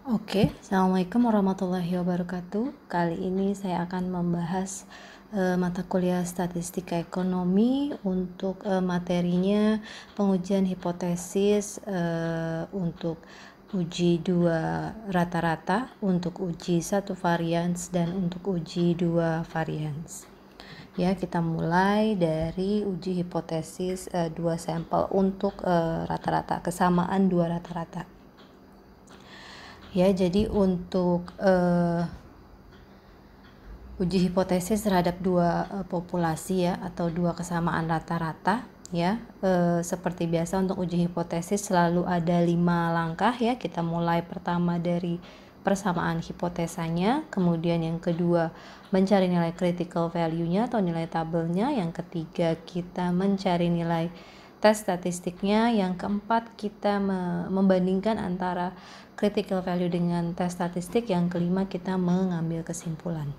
Oke, Assalamualaikum warahmatullahi wabarakatuh. Kali ini saya akan membahas mata kuliah statistika ekonomi untuk materinya pengujian hipotesis untuk uji 2 rata-rata, untuk uji 1 varians, dan untuk uji 2 varians. Ya, kita mulai dari uji hipotesis 2 sampel untuk rata-rata, kesamaan 2 rata-rata. Ya, jadi untuk uji hipotesis terhadap 2 populasi ya, atau 2 kesamaan rata-rata ya. Seperti biasa untuk uji hipotesis selalu ada 5 langkah ya. Kita mulai pertama dari persamaan hipotesanya, kemudian yang kedua mencari nilai critical value-nya atau nilai tabelnya, yang ketiga kita mencari nilai tes statistiknya, yang keempat kita membandingkan antara critical value dengan tes statistik, yang kelima kita mengambil kesimpulan.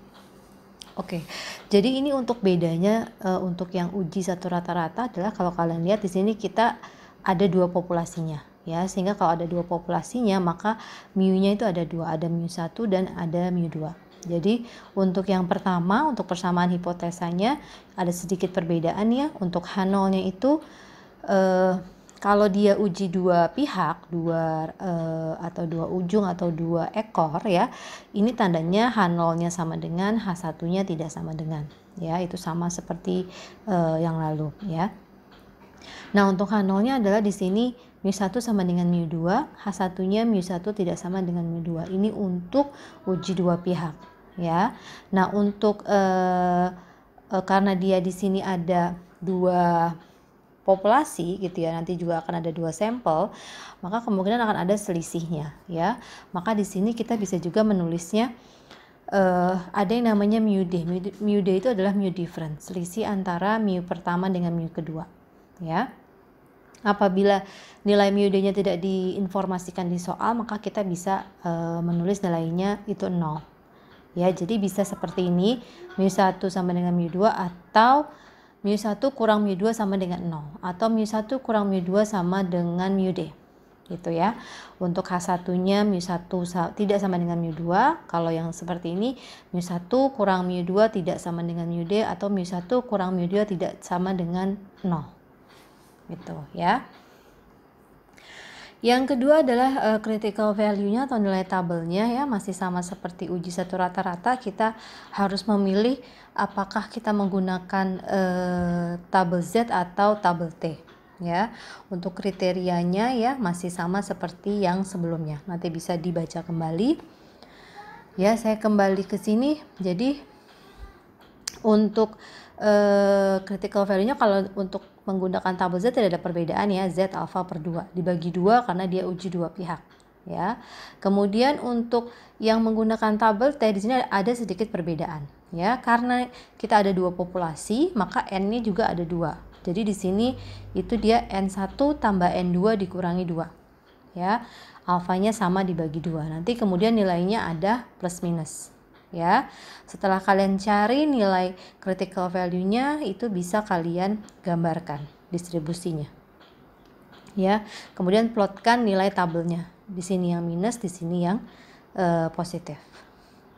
Oke, jadi ini untuk bedanya untuk yang uji 1 rata-rata adalah kalau kalian lihat di sini kita ada 2 populasinya ya, sehingga kalau ada 2 populasinya maka mu-nya itu ada 2, ada mu1 dan ada mu2. Jadi untuk yang pertama, untuk persamaan hipotesanya ada sedikit perbedaan ya. Untuk H0-nya itu kalau dia uji 2 pihak, atau 2 ujung atau 2 ekor ya, ini tandanya H0-nya sama dengan H1-nya tidak sama dengan ya, itu sama seperti yang lalu ya. Nah, untuk H0-nya adalah di sini mu1 sama dengan mu2, H1-nya mu1 tidak sama dengan mu2. Ini untuk uji 2 pihak ya. Nah, untuk karena dia di sini ada 2 populasi gitu ya, nanti juga akan ada 2 sampel, maka kemungkinan akan ada selisihnya ya. Maka di sini kita bisa juga menulisnya ada yang namanya mu-d. Mu-d itu adalah mu difference, selisih antara mu pertama dengan mu kedua ya. Apabila nilai mu-d-nya tidak diinformasikan di soal, maka kita bisa menulis nilainya itu 0 ya. Jadi bisa seperti ini, mu1 sama dengan mu2, atau mu1 kurang mu2 sama dengan 0, atau mu1 kurang mu2 sama dengan mu-d gitu ya. Untuk H1-nya mu1 tidak sama dengan mu2. Kalau yang seperti ini, mu1 kurang mu2 tidak sama dengan mu-d, atau mu1 kurang mu2 tidak sama dengan 0 gitu ya. Yang kedua adalah critical value-nya atau nilai tabelnya ya, masih sama seperti uji 1 rata-rata. Kita harus memilih apakah kita menggunakan tabel Z atau tabel T ya. Untuk kriterianya ya masih sama seperti yang sebelumnya. Nanti bisa dibaca kembali. Ya, saya kembali ke sini. Jadi untuk critical value-nya, kalau untuk menggunakan tabel Z tidak ada perbedaan ya, Z alfa per 2 dibagi 2 karena dia uji 2 pihak ya. Kemudian untuk yang menggunakan tabel T di sini ada sedikit perbedaan ya, karena kita ada 2 populasi maka N-nya juga ada 2. Jadi di sini itu dia N1 tambah N2 dikurangi 2 ya. Alfanya sama dibagi 2. Nanti kemudian nilainya ada plus minus ya. Setelah kalian cari nilai critical value-nya, itu bisa kalian gambarkan distribusinya ya. Kemudian plotkan nilai tabelnya, di sini yang minus, di sini yang positif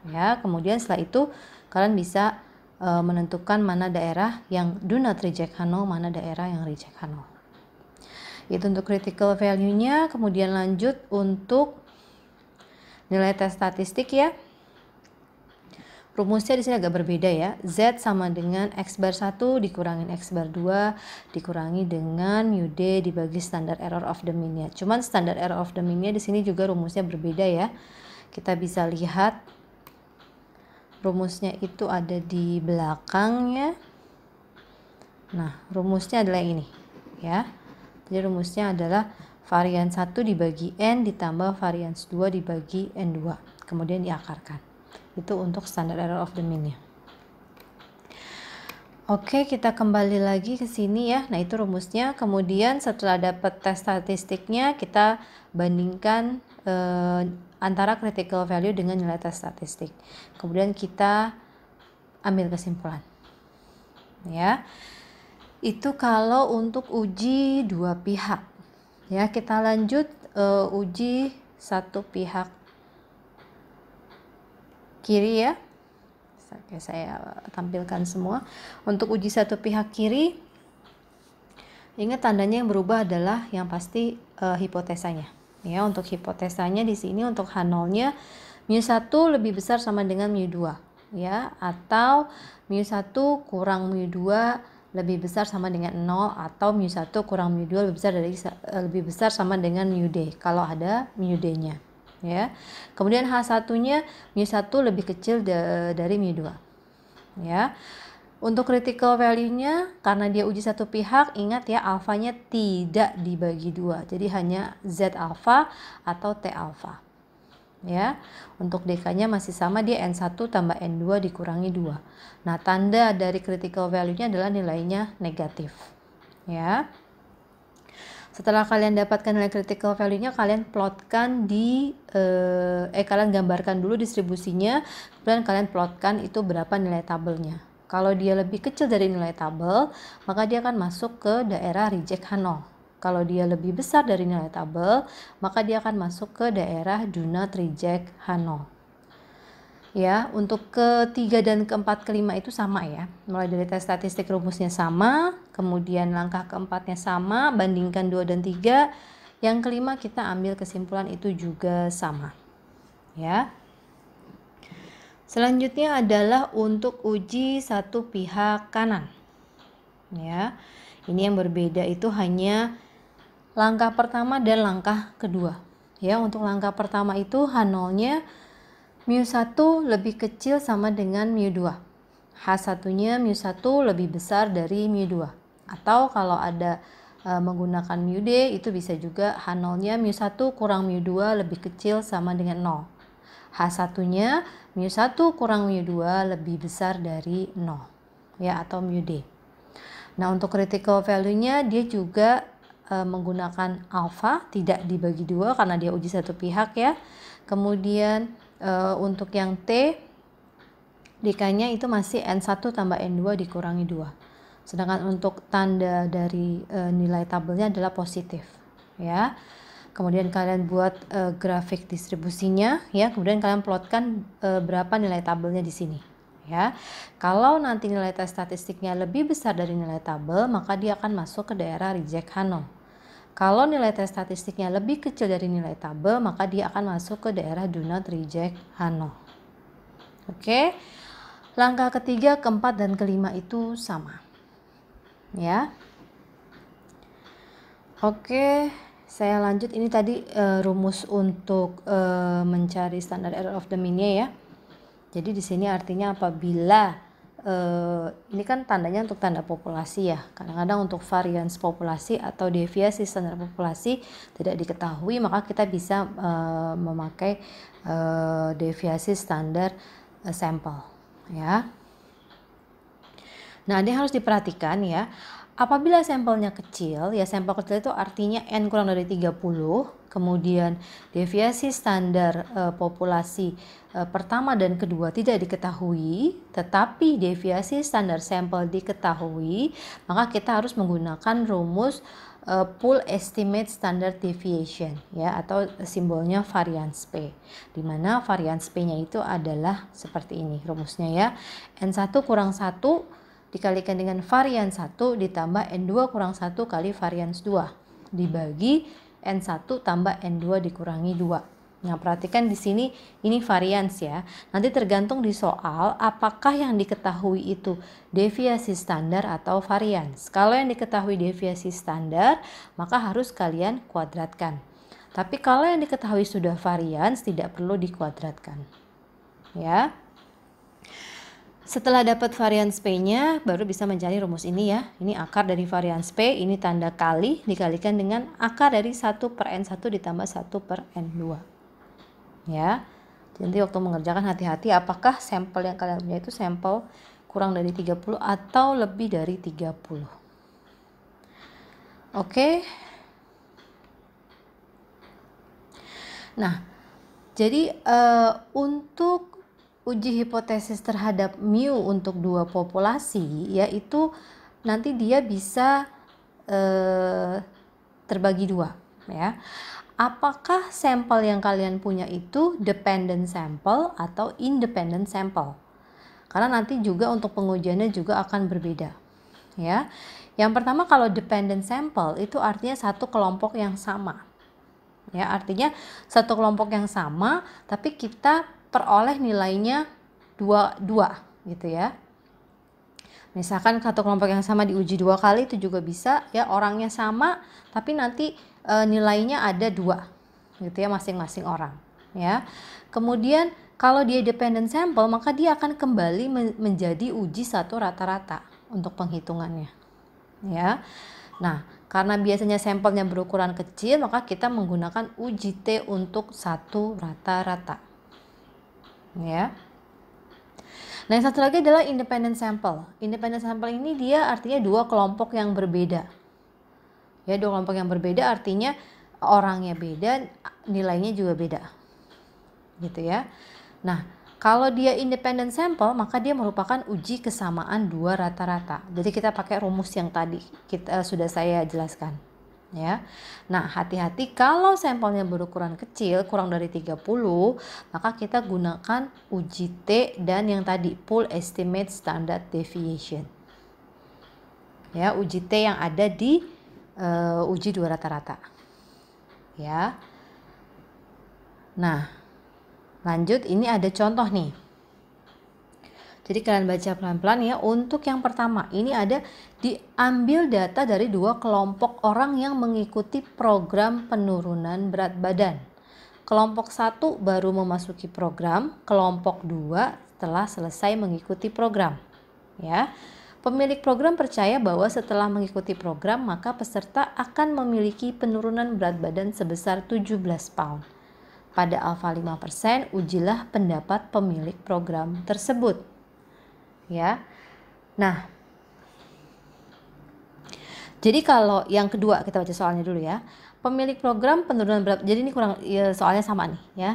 ya. Kemudian setelah itu kalian bisa menentukan mana daerah yang do not reject H0, mana daerah yang reject H0. Itu untuk critical value-nya. Kemudian lanjut untuk nilai tes statistik ya. Rumusnya di sini agak berbeda ya. Z sama dengan X bar 1 dikurangin X bar 2 dikurangi dengan mu-d dibagi standard error of the mean-nya. Cuman standard error of the mean-nya di sini juga rumusnya berbeda ya. Kita bisa lihat rumusnya itu ada di belakangnya. Nah, rumusnya adalah ini ya. Jadi rumusnya adalah varian 1 dibagi N ditambah varian 2 dibagi N2. Kemudian diakarkan. Itu untuk standard error of the mean-nya. Oke, kita kembali lagi ke sini ya. Nah, itu rumusnya. Kemudian setelah dapat tes statistiknya, kita bandingkan antara critical value dengan nilai tes statistik. Kemudian kita ambil kesimpulan. Ya. Itu kalau untuk uji 2 pihak. Ya, kita lanjut uji 1 pihak kiri ya. Oke, saya tampilkan semua. Untuk uji satu pihak kiri, ingat tandanya yang berubah adalah yang pasti hipotesanya. Ya, untuk hipotesanya di sini untuk H0-nya μ1 lebih besar sama dengan μ2 ya, atau μ1 kurang μ2 lebih besar sama dengan 0, atau μ1 kurang μ2 lebih besar sama dengan μd kalau ada μd-nya. Ya. Kemudian H1-nya μ1 lebih kecil dari μ2. Ya. Untuk critical value-nya, karena dia uji satu pihak, ingat ya, alfanya tidak dibagi 2. Jadi hanya Z alfa atau T alfa. Ya. Untuk DK-nya masih sama, dia N1 tambah N2 dikurangi 2. Nah, tanda dari critical value-nya adalah nilainya negatif. Ya. Setelah kalian dapatkan nilai critical value-nya, kalian plotkan kalian gambarkan dulu distribusinya, kemudian kalian plotkan itu berapa nilai tabelnya. Kalau dia lebih kecil dari nilai tabel, maka dia akan masuk ke daerah reject H0. Kalau dia lebih besar dari nilai tabel, maka dia akan masuk ke daerah do not reject H0. Ya, untuk ketiga dan keempat kelima itu sama ya. Mulai dari tes statistik rumusnya sama, kemudian langkah keempatnya sama, bandingkan 2 dan 3. Yang kelima kita ambil kesimpulan itu juga sama. Ya. Selanjutnya adalah untuk uji satu pihak kanan. Ya. Ini yang berbeda itu hanya langkah pertama dan langkah kedua. Ya, untuk langkah pertama itu H0-nya μ1 lebih kecil sama dengan μ2. H1-nya μ1 lebih besar dari μ2. Atau kalau ada menggunakan μd, itu bisa juga H0-nya μ1 kurang μ2 lebih kecil sama dengan 0. H1-nya μ1 kurang μ2 lebih besar dari 0. Ya, atau μd. Nah, untuk critical value-nya dia juga menggunakan alfa, tidak dibagi 2 karena dia uji satu pihak ya. Kemudian untuk yang T, DK-nya itu masih N1 tambah N2 dikurangi 2. Sedangkan untuk tanda dari nilai tabelnya adalah positif. Ya. Kemudian kalian buat grafik distribusinya ya, kemudian kalian plotkan berapa nilai tabelnya di sini. Ya. Kalau nanti nilai tes statistiknya lebih besar dari nilai tabel, maka dia akan masuk ke daerah reject H0. Kalau nilai tes statistiknya lebih kecil dari nilai tabel, maka dia akan masuk ke daerah do not reject H0. Oke. Langkah ketiga, keempat, dan kelima itu sama. Ya. Oke, saya lanjut. Ini tadi rumus untuk mencari standard error of the mean-nya ya. Jadi di sini artinya apabila ini kan tandanya untuk tanda populasi ya. Kadang-kadang untuk varians populasi atau deviasi standar populasi tidak diketahui, maka kita bisa memakai deviasi standar sampel ya. Nah, ini harus diperhatikan ya. Apabila sampelnya kecil, ya sampel kecil itu artinya N kurang dari 30, kemudian deviasi standar populasi pertama dan kedua tidak diketahui, tetapi deviasi standar sampel diketahui, maka kita harus menggunakan rumus pool estimate standard deviation ya, atau simbolnya variance P, di mana variance P-nya itu adalah seperti ini rumusnya ya. N1 kurang 1 dikalikan dengan varians 1 ditambah N2 kurang 1 kali varians 2 dibagi N1 tambah N2 dikurangi 2. Nah, perhatikan di sini ini varians ya. Nanti tergantung di soal apakah yang diketahui itu deviasi standar atau varians. Kalau yang diketahui deviasi standar, maka harus kalian kuadratkan. Tapi kalau yang diketahui sudah varians, tidak perlu dikuadratkan. Ya. Setelah dapat varians P-nya, baru bisa mencari rumus ini ya. Ini akar dari varians P, ini tanda kali dikalikan dengan akar dari 1 per N1 ditambah 1 per N2. Ya, jadi waktu mengerjakan hati-hati apakah sampel yang kalian punya itu sampel kurang dari 30 atau lebih dari 30. Oke. Nah, jadi untuk uji hipotesis terhadap mu untuk dua populasi, yaitu nanti dia bisa terbagi dua. ya. Apakah sampel yang kalian punya itu dependent sample atau independent sample? Karena nanti juga untuk pengujiannya juga akan berbeda, ya. Yang pertama, kalau dependent sample itu artinya satu kelompok yang sama. Ya, artinya satu kelompok yang sama tapi kita peroleh nilainya dua gitu ya. Misalkan satu kelompok yang sama diuji 2 kali itu juga bisa ya, orangnya sama tapi nanti nilainya ada 2 gitu ya masing-masing orang ya. Kemudian kalau dia dependent sample maka dia akan kembali menjadi uji satu rata-rata untuk penghitungannya ya. Nah, karena biasanya sampelnya berukuran kecil maka kita menggunakan uji T untuk satu rata-rata ya. Nah, yang satu lagi adalah independent sample. Independent sample ini dia artinya dua kelompok yang berbeda. Ya, dua kelompok yang berbeda artinya orangnya beda, nilainya juga beda. Gitu ya. Nah, kalau dia independent sample, maka dia merupakan uji kesamaan dua rata-rata. Jadi kita pakai rumus yang tadi sudah saya jelaskan. Ya. Nah, hati-hati kalau sampelnya berukuran kecil kurang dari 30, maka kita gunakan uji T dan yang tadi pool estimate standard deviation. Ya, uji T yang ada di uji dua rata-rata. Ya. Nah, lanjut, ini ada contoh nih. Jadi kalian baca pelan-pelan ya. Untuk yang pertama, ini ada diambil data dari dua kelompok orang yang mengikuti program penurunan berat badan. Kelompok 1 baru memasuki program, kelompok 2 setelah selesai mengikuti program. Ya. Pemilik program percaya bahwa setelah mengikuti program, maka peserta akan memiliki penurunan berat badan sebesar 17 pound. Pada alfa 5%, ujilah pendapat pemilik program tersebut. Ya. Nah, jadi kalau yang kedua kita baca soalnya dulu ya. Pemilik program penurunan berat, jadi ini kurang ya, soalnya sama nih ya.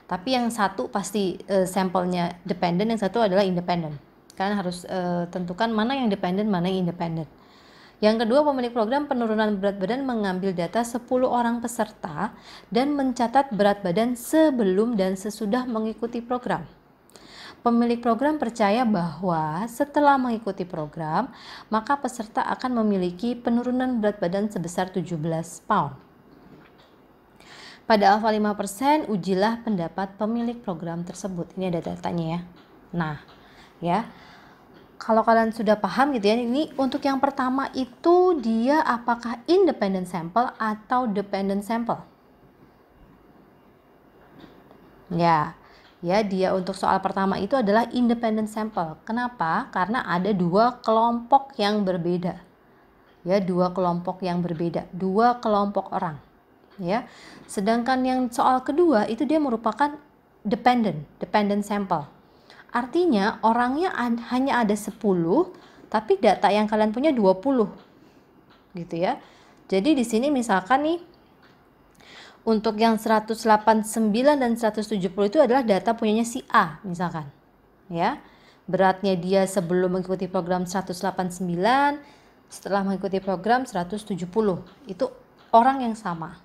Tapi yang satu pasti sampelnya dependent, yang satu adalah independent. Kalian harus tentukan mana yang dependent, mana yang independent. Yang kedua, pemilik program penurunan berat badan mengambil data 10 orang peserta dan mencatat berat badan sebelum dan sesudah mengikuti program. Pemilik program percaya bahwa setelah mengikuti program, maka peserta akan memiliki penurunan berat badan sebesar 17 pound. Pada alfa 5%, ujilah pendapat pemilik program tersebut. Ini ada datanya ya. Nah, ya. Kalau kalian sudah paham gitu ya, ini untuk yang pertama itu dia apakah independent sample atau dependent sample? Ya. Ya, dia untuk soal pertama itu adalah independent sample. Kenapa? Karena ada dua kelompok yang berbeda. Ya, dua kelompok yang berbeda, dua kelompok orang. Ya. Sedangkan yang soal kedua itu dia merupakan dependent sample. Artinya orangnya hanya ada 10, tapi data yang kalian punya 20. Gitu ya. Jadi di sini misalkan nih untuk yang 189 dan 170 itu adalah data punyanya si A misalkan. Ya. Beratnya dia sebelum mengikuti program 189, setelah mengikuti program 170. Itu orang yang sama.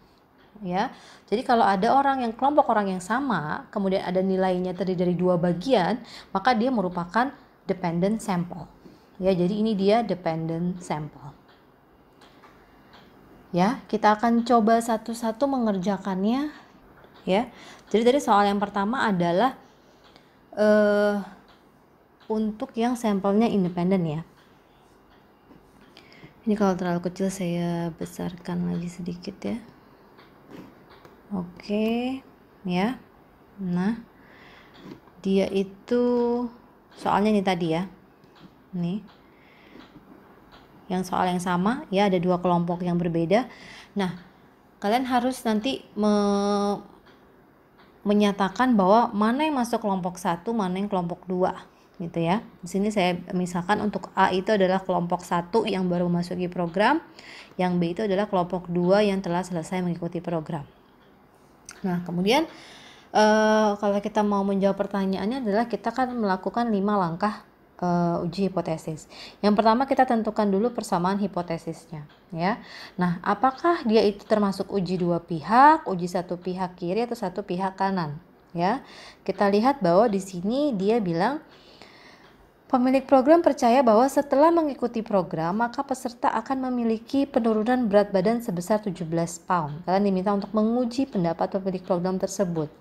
Ya. Jadi kalau ada kelompok orang yang sama, kemudian ada nilainya terdiri dari dua bagian, maka dia merupakan dependent sample. Ya, jadi ini dia dependent sample. Ya, kita akan coba satu-satu mengerjakannya ya. Jadi dari soal yang pertama adalah untuk yang sampelnya independen ya. Ini kalau terlalu kecil saya besarkan lagi sedikit ya. Oke, ya. Nah, dia itu soalnya ini tadi ya. Nih. Yang soal yang sama ya, ada dua kelompok yang berbeda. Nah, kalian harus nanti menyatakan bahwa mana yang masuk kelompok 1, mana yang kelompok 2 gitu ya. Di sini saya misalkan untuk A itu adalah kelompok 1 yang baru memasuki program, yang B itu adalah kelompok 2 yang telah selesai mengikuti program. Nah, kemudian kalau kita mau menjawab pertanyaannya adalah kita kan melakukan 5 langkah uji hipotesis. Yang pertama kita tentukan dulu persamaan hipotesisnya, ya. Nah, apakah dia itu termasuk uji dua pihak, uji satu pihak kiri atau satu pihak kanan, ya? Kita lihat bahwa di sini dia bilang pemilik program percaya bahwa setelah mengikuti program, maka peserta akan memiliki penurunan berat badan sebesar 17 pound. Kalian diminta untuk menguji pendapat pemilik program tersebut.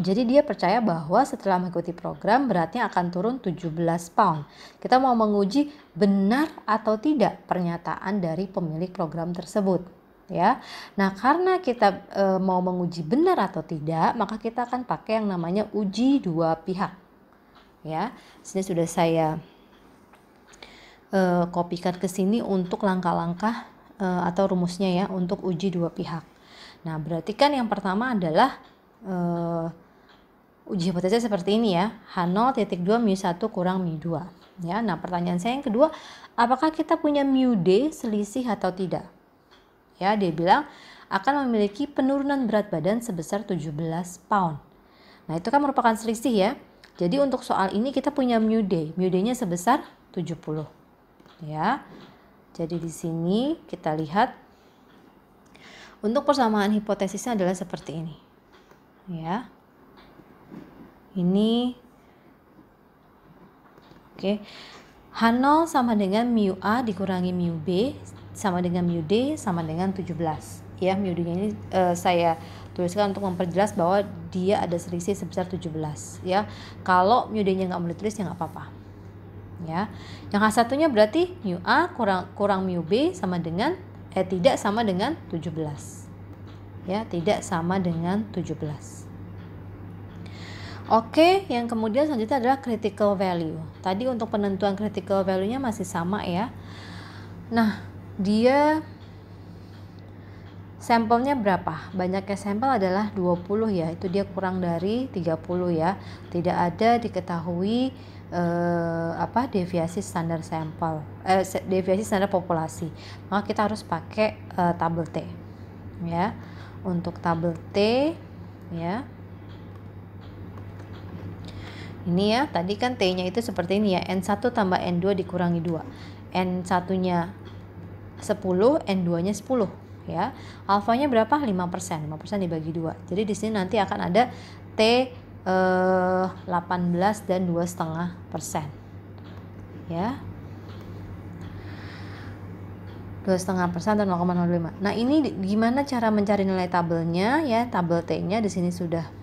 Jadi dia percaya bahwa setelah mengikuti program, beratnya akan turun 17 pound. Kita mau menguji benar atau tidak pernyataan dari pemilik program tersebut. Ya, nah karena kita mau menguji benar atau tidak, maka kita akan pakai yang namanya uji dua pihak. Ya, sini sudah saya kopikan ke sini untuk langkah-langkah atau rumusnya ya untuk uji dua pihak. Nah, berarti kan yang pertama adalah uji hipotesis seperti ini ya, H0.2 μ1 kurang μ2. Ya, nah pertanyaan saya yang kedua, apakah kita punya μd selisih atau tidak? Ya, dia bilang akan memiliki penurunan berat badan sebesar 17 pound. Nah, itu kan merupakan selisih ya. Jadi untuk soal ini kita punya μd-nya sebesar 70. Ya. Jadi di sini kita lihat untuk persamaan hipotesisnya adalah seperti ini. Ya. Ini oke. H0 sama dengan μa dikurangi μb sama dengan μd sama dengan 17. Ya, μd-nya ini saya tuliskan untuk memperjelas bahwa dia ada selisih sebesar 17 ya. Kalau μd-nya nggak boleh tulis ya nggak apa-apa ya. Yang H1-nya berarti μa kurang μb sama dengan tidak sama dengan 17 ya, tidak sama dengan 17. Oke, yang kemudian selanjutnya adalah critical value. Tadi untuk penentuan critical value-nya masih sama ya. Nah, dia sampelnya berapa? Banyaknya sampel adalah 20 ya. Itu dia kurang dari 30 ya. Tidak ada diketahui deviasi standar sampel, deviasi standar populasi. Maka kita harus pakai tabel T. Ya. Untuk tabel T ya. Ini ya, tadi kan T-nya itu seperti ini ya. N1 tambah N2 dikurangi 2. N1-nya 10, N2-nya 10. Ya, alfanya berapa? 5%. 5% dibagi 2. Jadi di sini nanti akan ada T 18 dan 2,5%. Ya. 2,5% dan 0,05. Nah, ini gimana cara mencari nilai tabelnya ya? Tabel T-nya di sini sudah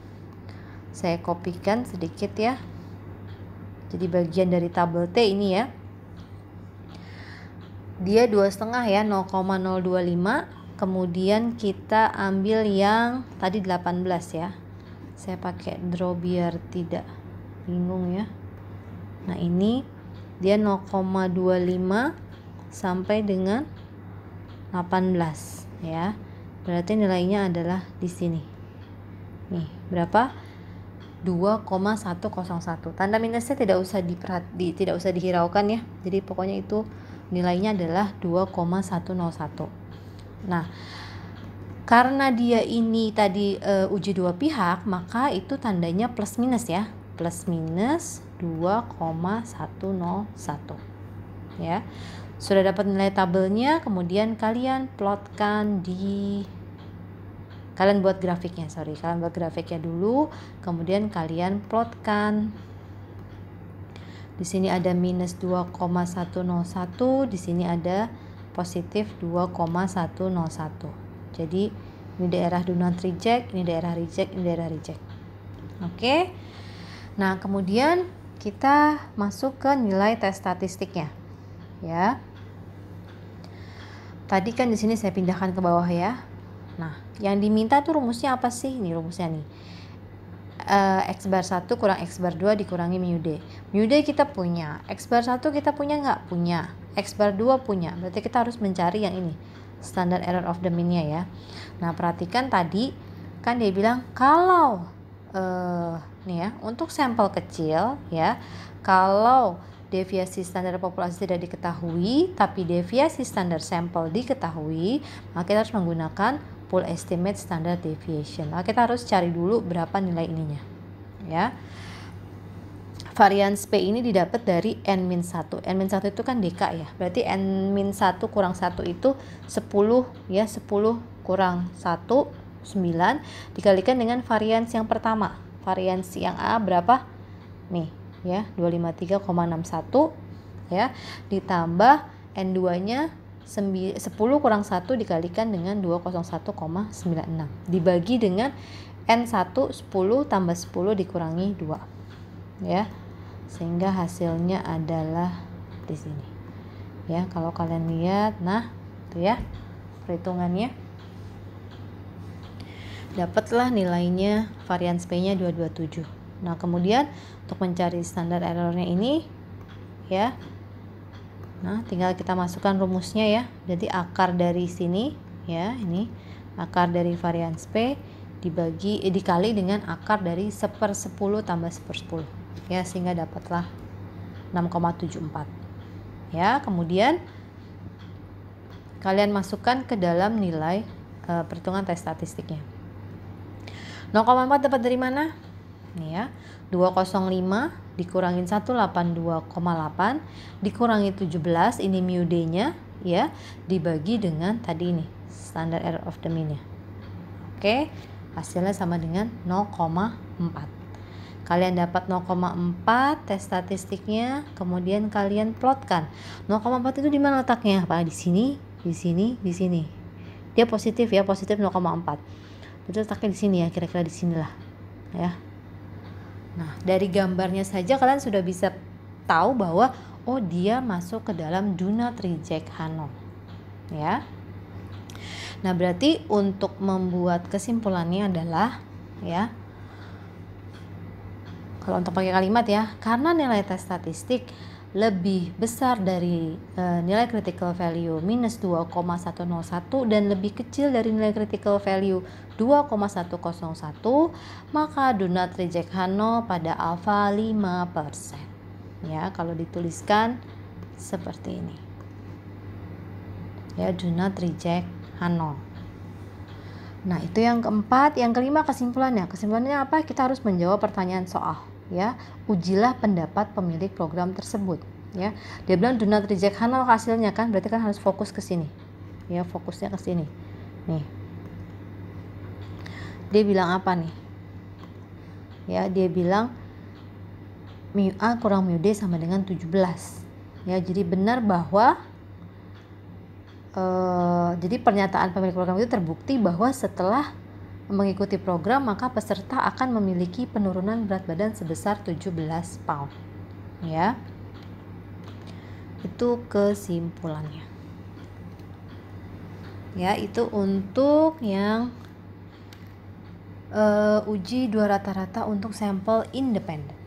saya kopikan sedikit ya. Jadi bagian dari tabel T ini ya. Dia 2,5 ya, 0,025. Kemudian kita ambil yang tadi 18 ya. Saya pakai draw biar tidak bingung ya. Nah, ini dia 0,25 sampai dengan 18 ya. Berarti nilainya adalah di sini. Nih, berapa? 2,101. Tanda minusnya tidak usah dihiraukan ya. Jadi pokoknya itu nilainya adalah 2,101. Nah, karena dia ini tadi uji dua pihak, maka itu tandanya plus minus ya. Plus minus 2,101. Ya. Sudah dapat nilai tabelnya, kemudian kalian plotkan kalian buat grafiknya, kalian buat grafiknya dulu, kemudian kalian plotkan. Di sini ada minus 2,101, di sini ada positif 2,101. Jadi ini daerah do not reject, ini daerah reject, ini daerah reject. Oke. Nah, kemudian kita masuk ke nilai tes statistiknya. Ya. Tadi kan di sini saya pindahkan ke bawah ya. Nah, yang diminta tuh rumusnya apa sih? Ini rumusnya nih. X bar 1 kurang X bar 2 dikurangi μd. μd kita punya, X bar 1 kita punya nggak? Punya. X bar 2 punya. Berarti kita harus mencari yang ini, standard error of the mean-nya ya. Nah, perhatikan tadi kan dia bilang kalau nih ya, untuk sampel kecil ya, kalau deviasi standar populasi tidak diketahui tapi deviasi standar sampel diketahui, maka kita harus menggunakan full estimate standard deviation. Nah, kita harus cari dulu berapa nilai ininya ya. varians P ini didapat dari N-1. N-1 itu kan DK ya. Berarti N-1 kurang 1 itu 10 ya. 10 kurang 1, 9 dikalikan dengan varians yang pertama. Varians yang A berapa? Nih ya, 253,61 ya. Ditambah N2-nya 10 kurang 1 dikalikan dengan 201,96 dibagi dengan N1 10 tambah 10 dikurangi 2 ya, sehingga hasilnya adalah di sini ya. Kalau kalian lihat, nah itu ya perhitungannya, dapatlah nilainya varians P-nya 227. Nah kemudian untuk mencari standar errornya ini ya, nah tinggal kita masukkan rumusnya ya. Jadi akar dari sini ya, ini akar dari varians P dikali dengan akar dari 1/10 tambah 1/10 ya, sehingga dapatlah 6,74 ya. Kemudian kalian masukkan ke dalam nilai perhitungan tes statistiknya. 0,4 dapat dari mana? Nih ya, 205 dikurangin 182,8 dikurangi 17, ini mu D-nya ya, dibagi dengan tadi ini standard error of the mean-nya. Oke, hasilnya sama dengan 0,4. Kalian dapat 0,4 tes statistiknya, kemudian kalian plotkan. 0,4 itu di mana letaknya? Apa di sini, di sini, di sini. Dia positif ya, positif 0,4. Itu letaknya di sini ya, kira-kira di sinilah ya. Nah, dari gambarnya saja kalian sudah bisa tahu bahwa oh dia masuk ke dalam do not reject Hanoi ya. Nah, berarti untuk membuat kesimpulannya adalah ya, kalau untuk pakai kalimat ya, karena nilai tes statistik lebih besar dari nilai critical value minus 2,101 dan lebih kecil dari nilai critical value 2,101, maka do not reject Hanoi pada alfa 5% ya. Kalau dituliskan seperti ini ya, do not reject Hanoi. Nah itu yang keempat. Yang kelima kesimpulannya. Kesimpulannya apa? Kita harus menjawab pertanyaan soal ya. Ujilah pendapat pemilik program tersebut ya. Dia bilang do not reject Hanoi hasilnya kan, berarti kan harus fokus ke sini ya, fokusnya ke sini nih. Dia bilang apa nih ya? Dia bilang mu A kurang mu D sama dengan 17 ya. Jadi benar bahwa jadi pernyataan pemilik program itu terbukti bahwa setelah mengikuti program maka peserta akan memiliki penurunan berat badan sebesar 17 pound ya. Itu kesimpulannya ya. Itu untuk yang uji 2 rata-rata untuk sampel independen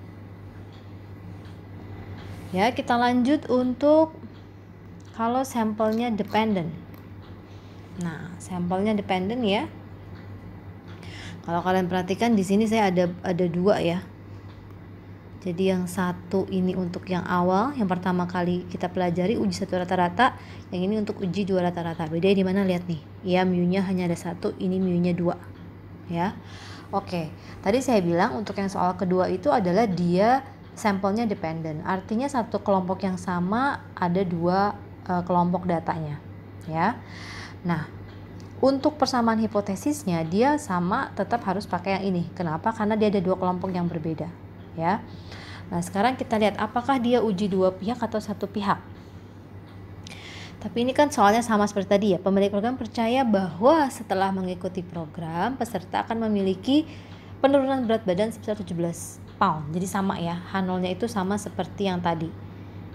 ya. Kita lanjut untuk kalau sampelnya dependent. Nah, sampelnya dependent ya. Kalau kalian perhatikan di sini saya ada 2 ya. Jadi yang satu ini untuk yang awal, yang pertama kali kita pelajari uji 1 rata-rata, yang ini untuk uji 2 rata-rata. Beda di mana, lihat nih. Ya, mu-nya hanya ada 1, ini mu-nya 2 ya. Oke. Tadi saya bilang untuk yang soal kedua itu adalah dia sampelnya dependent. Artinya satu kelompok yang sama ada 2 kelompok datanya ya. Nah, untuk persamaan hipotesisnya dia sama, tetap harus pakai yang ini. Kenapa? Karena dia ada 2 kelompok yang berbeda ya. Nah, sekarang kita lihat apakah dia uji 2 pihak atau 1 pihak. Tapi ini kan soalnya sama seperti tadi ya. Pemilik program percaya bahwa setelah mengikuti program peserta akan memiliki penurunan berat badan sebesar 17 pound. Jadi sama ya, Hanoi-nya itu sama seperti yang tadi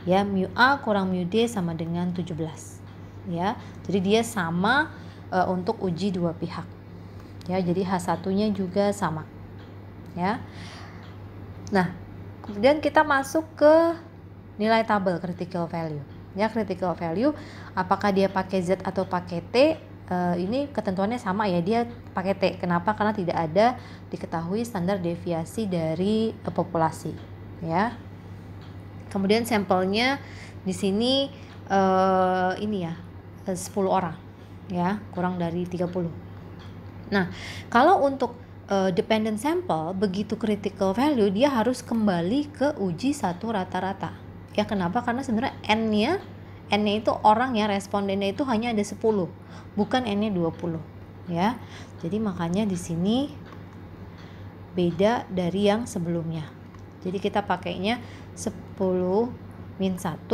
ya, mu A kurang mu D sama dengan 17 ya. Jadi dia sama untuk uji 2 pihak ya. Jadi H1-nya juga sama ya. Nah, kemudian kita masuk ke nilai tabel critical value ya. Critical value apakah dia pakai Z atau pakai T, ini ketentuannya sama ya, dia pakai T. Kenapa? Karena tidak ada diketahui standar deviasi dari populasi ya. Kemudian sampelnya di sini ini ya 10 orang ya, kurang dari 30. Nah, kalau untuk dependent sample begitu critical value dia harus kembali ke uji satu rata-rata. Ya kenapa? Karena sebenarnya n-nya itu orang ya, respondennya itu hanya ada 10, bukan n-nya 20 ya. Jadi makanya di sini beda dari yang sebelumnya. Jadi kita pakainya 10 min 1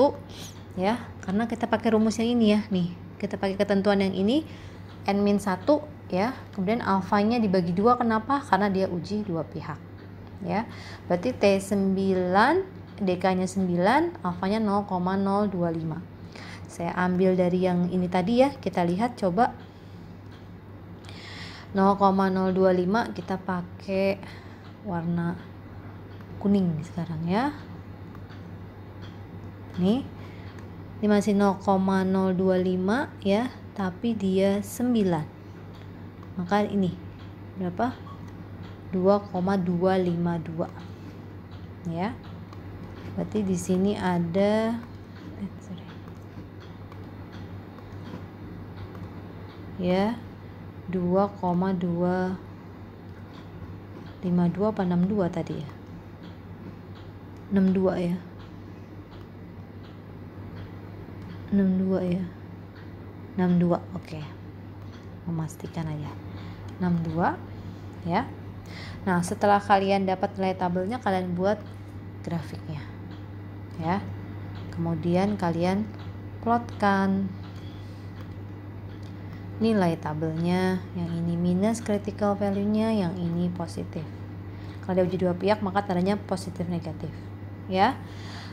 ya, karena kita pakai rumus yang ini ya. Nih, kita pakai ketentuan yang ini n min 1 ya. Kemudian alfanya dibagi 2, kenapa? Karena dia uji dua pihak. Ya. Berarti T9 DK-nya 9, alfanya 0,025. Saya ambil dari yang ini tadi ya. Kita lihat coba 0,025 kita pakai warna kuning sekarang ya. Nih, ini masih 0,025 ya, tapi dia 9. Maka ini berapa? 2,252 ya. Berarti di sini ada ya 2,252 apa 62 tadi ya? 62 ya. 62 ya. 62. Oke. Memastikan aja. 62 ya. Nah, setelah kalian dapat nilai tabelnya, kalian buat grafiknya. Ya. Kemudian kalian plotkan nilai tabelnya, yang ini minus critical value-nya, yang ini positif. Kalau dia uji dua pihak maka tandanya positif negatif ya.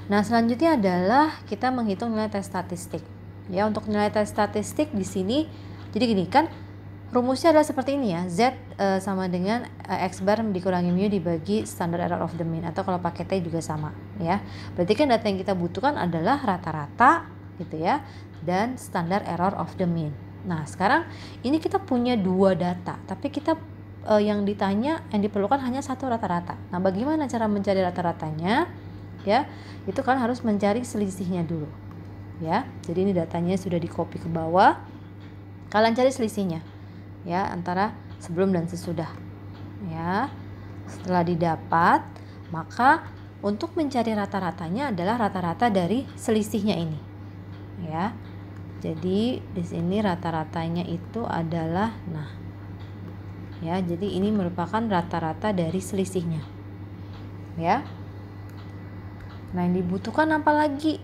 Nah, selanjutnya adalah kita menghitung nilai tes statistik. Ya, untuk nilai tes statistik di sini jadi gini kan, rumusnya adalah seperti ini ya. Z sama dengan X bar dikurangi mu dibagi standard error of the mean, atau kalau pakai T juga sama ya. Berarti kan data yang kita butuhkan adalah rata-rata gitu ya, dan standard error of the mean. Nah, sekarang ini kita punya dua data, tapi kita yang ditanya, yang diperlukan hanya satu rata-rata. Nah, bagaimana cara mencari rata-ratanya? Ya, itu kan harus mencari selisihnya dulu. Ya, jadi ini datanya sudah di copy ke bawah. Kalian cari selisihnya, ya, antara sebelum dan sesudah. Ya, setelah didapat, maka untuk mencari rata-ratanya adalah rata-rata dari selisihnya ini. Ya, jadi di sini rata-ratanya itu adalah, nah, ya, jadi ini merupakan rata-rata dari selisihnya. Ya. Nah, yang dibutuhkan apa lagi?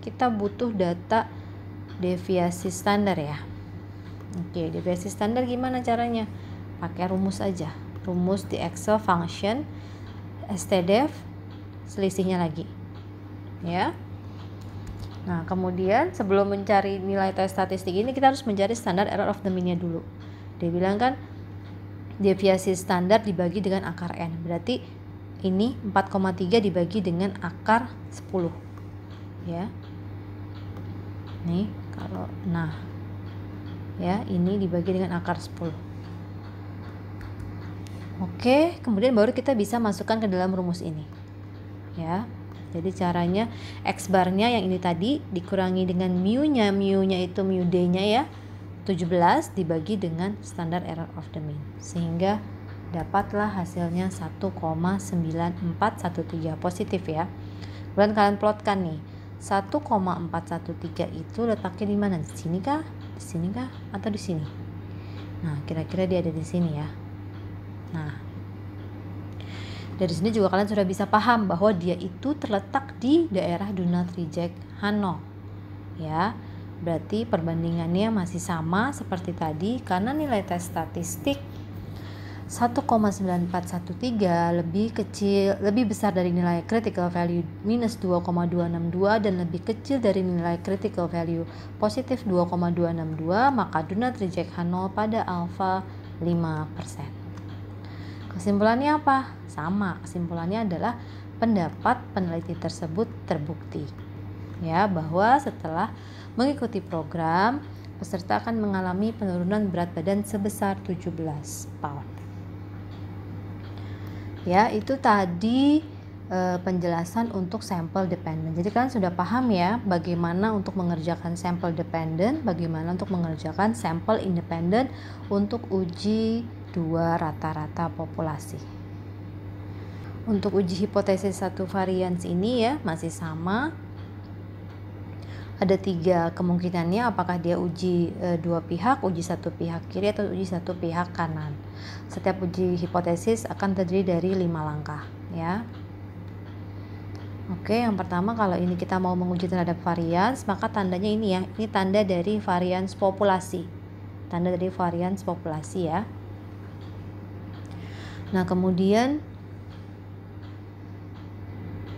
Kita butuh data deviasi standar ya. Oke, deviasi standar gimana caranya? Pakai rumus aja. Rumus di Excel function stdef selisihnya lagi. Ya. Nah, kemudian sebelum mencari nilai tes statistik ini, kita harus mencari standar error of the mean-nya dulu. Dia bilang kan deviasi standar dibagi dengan akar n. Berarti ini 4,3 dibagi dengan akar 10. Ya. Nih, kalau nah. Ya, ini dibagi dengan akar 10. Oke, kemudian baru kita bisa masukkan ke dalam rumus ini. Ya. Jadi caranya X bar-nya yang ini tadi dikurangi dengan mu-nya itu mu D-nya ya. 17 dibagi dengan standard error of the mean. Sehingga dapatlah hasilnya 1,9413 positif ya. Kemudian kalian plotkan nih, 1,413 itu letaknya di mana? Di sini kah? Di sini kah? Atau di sini? Nah, kira-kira dia ada di sini ya. Nah, dari sini juga kalian sudah bisa paham bahwa dia itu terletak di daerah do not reject Hanoi. Ya, berarti perbandingannya masih sama seperti tadi, karena nilai tes statistik 1,9413 lebih besar dari nilai critical value minus 2,262 dan lebih kecil dari nilai critical value positif 2,262, maka do not reject Hanoi pada alfa 5%. Kesimpulannya apa? Sama, kesimpulannya adalah pendapat peneliti tersebut terbukti. Ya, bahwa setelah mengikuti program, peserta akan mengalami penurunan berat badan sebesar 17 pound. Ya, itu tadi penjelasan untuk sampel dependent. Jadi kalian sudah paham ya bagaimana untuk mengerjakan sampel dependent, bagaimana untuk mengerjakan sampel independent untuk uji dua rata-rata populasi. Untuk uji hipotesis satu varians ini ya masih sama. Ada 3 kemungkinannya, apakah dia uji dua pihak, uji satu pihak kiri, atau uji satu pihak kanan. Setiap uji hipotesis akan terdiri dari 5 langkah ya. Oke, yang pertama kalau ini kita mau menguji terhadap varians, maka tandanya ini ya, ini tanda dari varians populasi. Tanda dari varians populasi ya. Nah, kemudian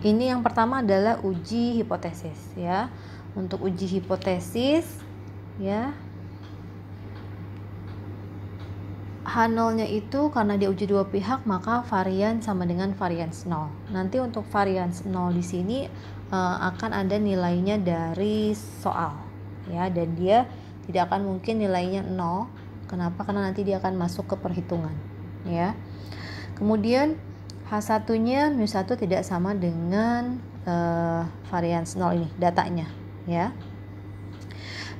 ini yang pertama adalah uji hipotesis ya. Untuk uji hipotesis ya, H0-nya itu karena dia uji dua pihak maka varian sama dengan varians 0. Nanti untuk varians 0 di sini akan ada nilainya dari soal ya, dan dia tidak akan mungkin nilainya 0. Kenapa? Karena nanti dia akan masuk ke perhitungan ya. Kemudian H1-nya μ1 tidak sama dengan varians 0 ini datanya ya.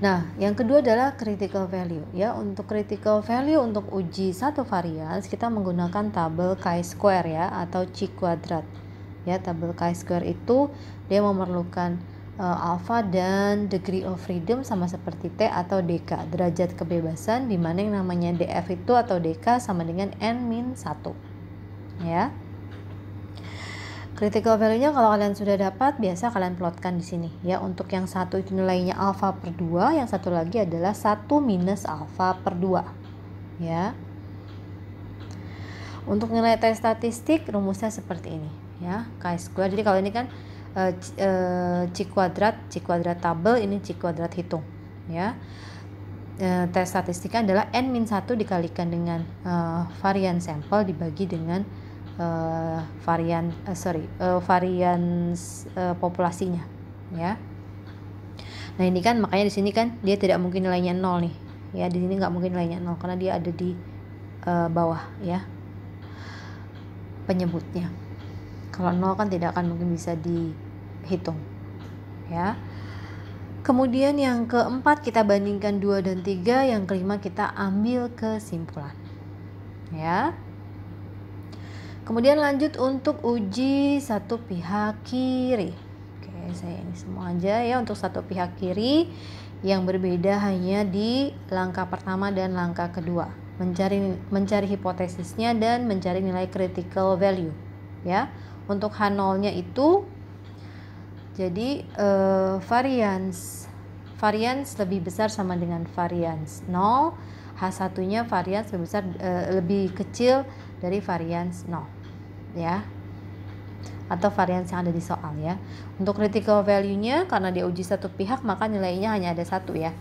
Nah, yang kedua adalah critical value ya. Untuk critical value untuk uji satu varians kita menggunakan tabel chi-square ya, atau chi kuadrat ya. Tabel chi-square itu dia memerlukan alpha dan degree of freedom sama seperti T atau DK, derajat kebebasan, di mana yang namanya DF itu atau DK sama dengan N-1 ya. Critical value-nya kalau kalian sudah dapat, biasa kalian plotkan di sini ya. Untuk yang satu itu nilainya alpha per 2, yang satu lagi adalah 1 minus alpha per 2 ya. Untuk nilai T statistik rumusnya seperti ini ya, chi-square. Jadi kalau ini kan chi kuadrat tabel, ini chi kuadrat hitung ya. T statistiknya adalah N-1 dikalikan dengan varian sampel dibagi dengan varians populasinya ya. Nah, ini kan makanya di sini kan dia tidak mungkin nilainya 0 nih ya. Di sini nggak mungkin nilainya 0 karena dia ada di bawah ya penyebutnya. Kalau 0 kan tidak akan mungkin bisa dihitung ya. Kemudian yang keempat kita bandingkan 2 dan 3, yang kelima kita ambil kesimpulan ya. Kemudian lanjut untuk uji satu pihak kiri. Oke, saya ini semua aja ya. Untuk satu pihak kiri yang berbeda hanya di langkah pertama dan langkah kedua, mencari hipotesisnya dan mencari nilai critical value ya. Untuk H0-nya itu jadi varians lebih besar sama dengan varians 0. H1-nya varians lebih besar lebih kecil dari varians 0 ya, atau varians yang ada di soal ya. Untuk critical value-nya karena dia uji satu pihak maka nilainya hanya ada 1 ya.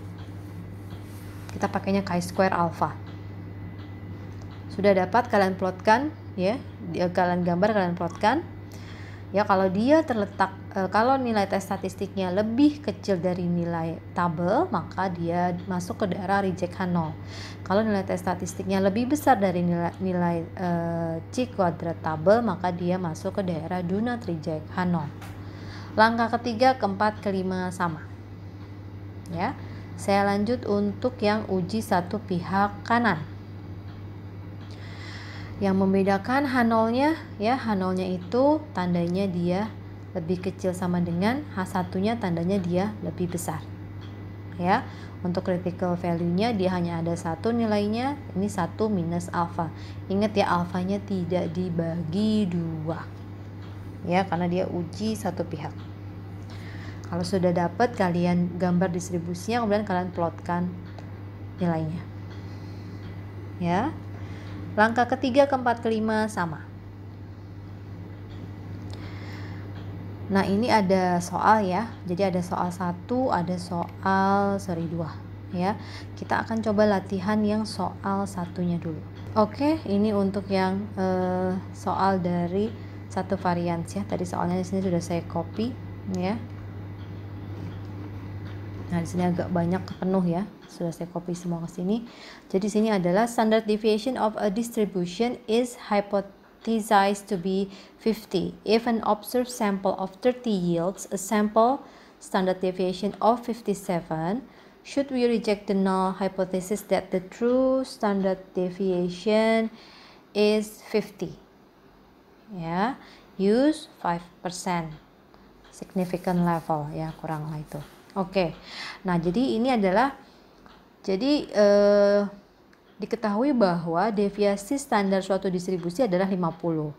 Kita pakainya chi-square alpha. Sudah dapat, kalian plotkan ya, kalian gambar, kalian plotkan ya. Kalau dia terletak kalau nilai tes statistiknya lebih kecil dari nilai tabel maka dia masuk ke daerah reject H0. Kalau nilai tes statistiknya lebih besar dari nilai chi kuadrat tabel maka dia masuk ke daerah do not reject H0. Langkah ketiga, keempat, kelima sama ya. Saya lanjut untuk yang uji satu pihak kanan. Yang membedakan H0-nya ya, H0-nya itu tandanya dia lebih kecil sama dengan H1-nya tandanya dia lebih besar ya. Untuk critical value-nya dia hanya ada 1 nilainya, ini 1 minus alpha. Ingat ya, alfanya tidak dibagi 2 ya, karena dia uji satu pihak. Kalau sudah dapat, kalian gambar distribusinya, kemudian kalian plotkan nilainya ya. Langkah ketiga, keempat, kelima sama. Nah, ini ada soal ya. Jadi ada soal 1, ada soal 2 ya. Kita akan coba latihan yang soal 1-nya dulu. Oke, ini untuk yang soal dari satu varians ya. Tadi soalnya di sini sudah saya copy ya. Nah, di sini agak banyak penuh ya. Sudah saya copy semua ke sini. Jadi sini adalah standard deviation of a distribution is hypothesized to be 50 if an observed sample of 30 yields a sample standard deviation of 57. should we reject the null hypothesis that the true standard deviation is 50? Ya, use 5% significant level ya, kurang lah itu. Oke. Nah, jadi ini adalah diketahui bahwa deviasi standar suatu distribusi adalah 50.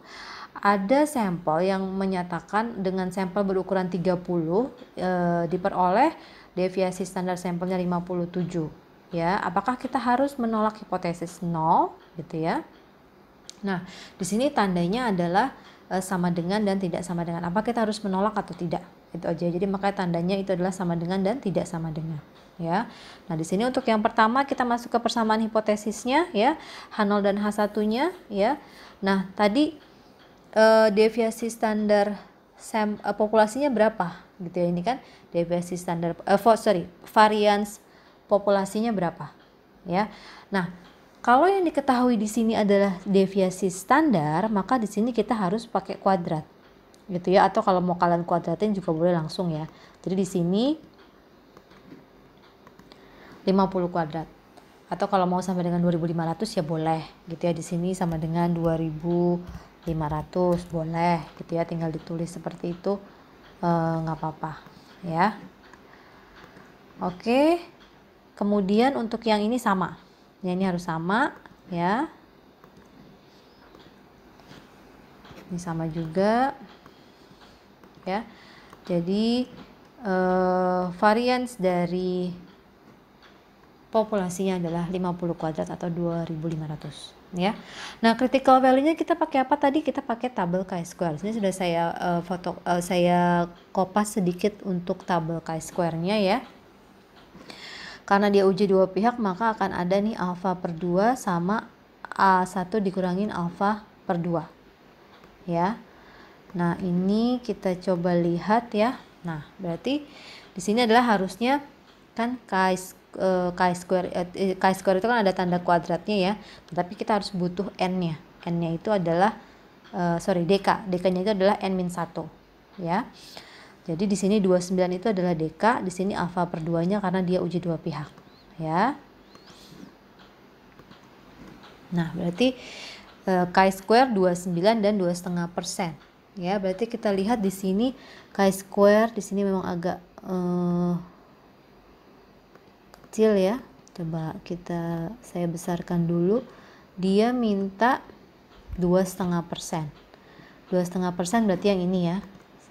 Ada sampel yang menyatakan dengan sampel berukuran 30 diperoleh deviasi standar sampelnya 57 ya. Apakah kita harus menolak hipotesis 0 gitu ya? Nah, di sini tandanya adalah sama dengan dan tidak sama dengan. Apa kita harus menolak atau tidak? Itu aja. Jadi makanya tandanya itu adalah sama dengan dan tidak sama dengan. Ya. Nah, di sini untuk yang pertama kita masuk ke persamaan hipotesisnya ya, H0 dan H1-nya ya. Nah, tadi deviasi standar populasinya berapa gitu ya, ini kan deviasi standar varians populasinya berapa ya. Nah, kalau yang diketahui di sini adalah deviasi standar, maka di sini kita harus pakai kuadrat gitu ya, atau kalau mau kalian kuadratin juga boleh langsung ya. Jadi di sini 50 kuadrat, atau kalau mau sama dengan 2500 ya boleh gitu ya. Di sini sama dengan 2500 boleh gitu ya, tinggal ditulis seperti itu, nggak apa-apa ya. Oke, kemudian untuk yang ini sama ya, ini harus sama ya, ini sama juga ya. Jadi varians dari populasinya adalah 50 kuadrat atau 2500 ya. Nah, critical value-nya kita pakai apa tadi? Kita pakai tabel chi-square. Ini sudah saya saya kopas sedikit untuk tabel chi-square-nya ya. Karena dia uji dua pihak, maka akan ada nih alfa per 2 sama A1 dikurangin alfa per 2 ya. Nah, ini kita coba lihat ya. Nah, berarti di sini adalah harusnya kan chi-square itu kan ada tanda kuadratnya ya, tapi kita harus butuh n-nya. N-nya itu adalah dk-nya itu adalah n-1 ya. Jadi di sini 29 itu adalah dk, di sini alfa per 2-nya karena dia uji dua pihak ya. Nah, berarti chi-square 29 dan 2,5% ya. Berarti kita lihat di sini chi-square di sini memang agak kecil ya. Coba saya besarkan dulu. Dia minta 2,5%. 2,5% berarti yang ini ya.